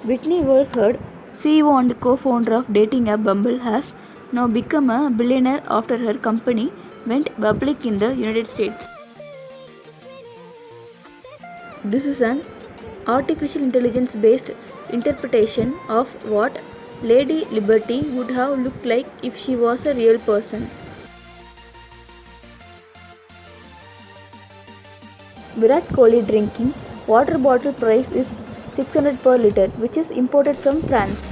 Whitney Wolfhard, CEO and co-founder of dating app Bumble, has now become a billionaire after her company went public in the United States. This is an artificial intelligence based interpretation of what Lady Liberty would have looked like if she was a real person. Virat Kohli drinking water bottle price is 600 per liter, which is imported from France.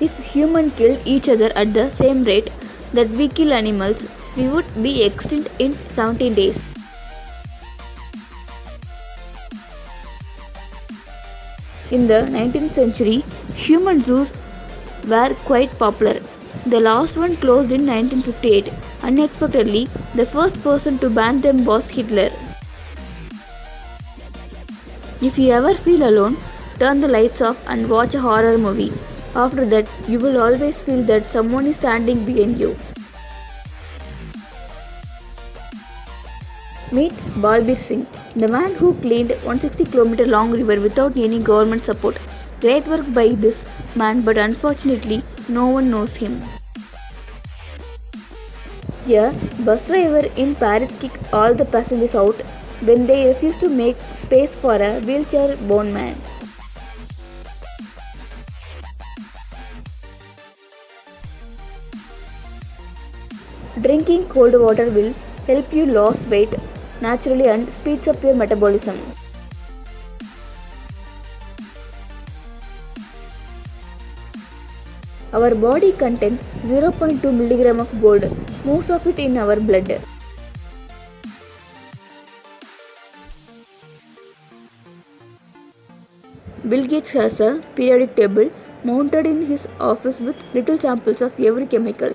If humans killed each other at the same rate that we kill animals, we would be extinct in 17 days. In the 19th century, human zoos were quite popular. The last one closed in 1958. Unexpectedly, the first person to ban them was Hitler. If you ever feel alone, turn the lights off and watch a horror movie. After that, you will always feel that someone is standing behind you. Meet Balbir Singh, the man who cleaned 160-kilometer long river without any government support. Great work by this man, but unfortunately, no one knows him. A bus driver in Paris kicked all the passengers out when they refused to make space for a wheelchair-bound man. Drinking cold water will help you lose weight naturally and speeds up your metabolism. Our body contains 0.2 mg of gold, most of it in our blood. Bill Gates has a periodic table mounted in his office with little samples of every chemical.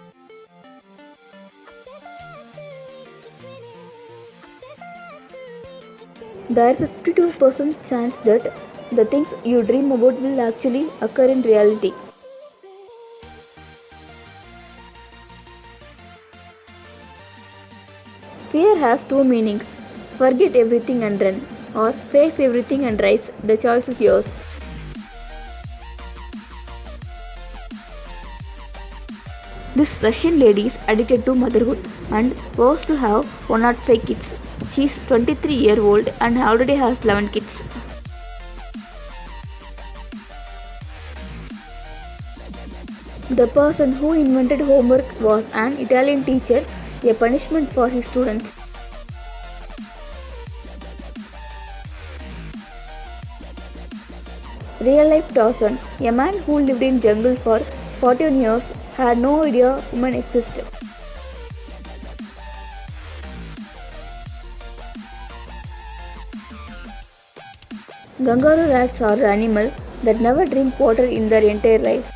There is a 52% chance that the things you dream about will actually occur in reality. Fear has two meanings: forget everything and run, or face everything and rise. The choice is yours. This Russian lady is addicted to motherhood and vows to have 105 kids. She is 23-year-old and already has 11 kids. The person who invented homework was an Italian teacher, a punishment for his students. Real life Tarzan, a man who lived in jungle for 14 years, had no idea women exist. Kangaroo rats are the animal that never drink water in their entire life.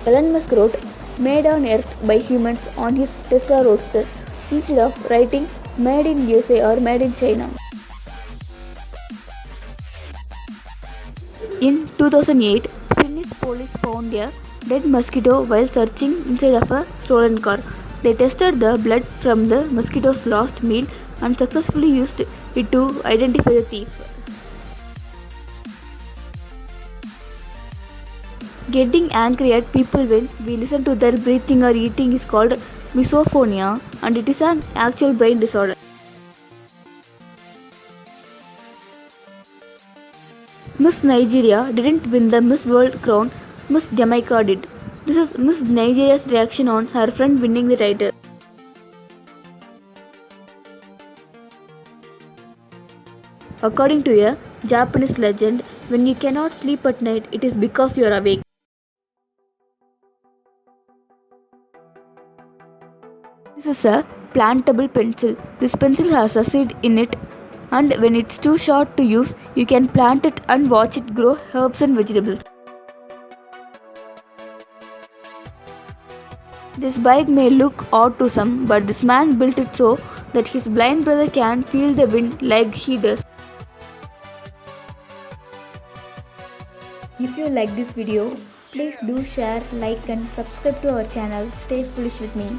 Elon Musk wrote "Made on Earth by Humans" on his Tesla Roadster instead of writing "Made in USA" or "Made in China." In 2008, Finnish police found a dead mosquito while searching inside of a stolen car. They tested the blood from the mosquito's last meal and successfully used it to identify the thief. Getting angry at people when we listen to their breathing or eating is called misophonia, and it is an actual brain disorder. Miss Nigeria didn't win the Miss World crown, Miss Jamaica did. This is Miss Nigeria's reaction on her friend winning the title. According to a Japanese legend, when you cannot sleep at night, it is because you are awake. This is a plantable pencil. This pencil has a seed in it, and when it's too short to use, you can plant it and watch it grow herbs and vegetables. This bike may look odd to some, but this man built it so that his blind brother can feel the wind like he does. If you like this video, please do share, like and subscribe to our channel. Stay foolish with me.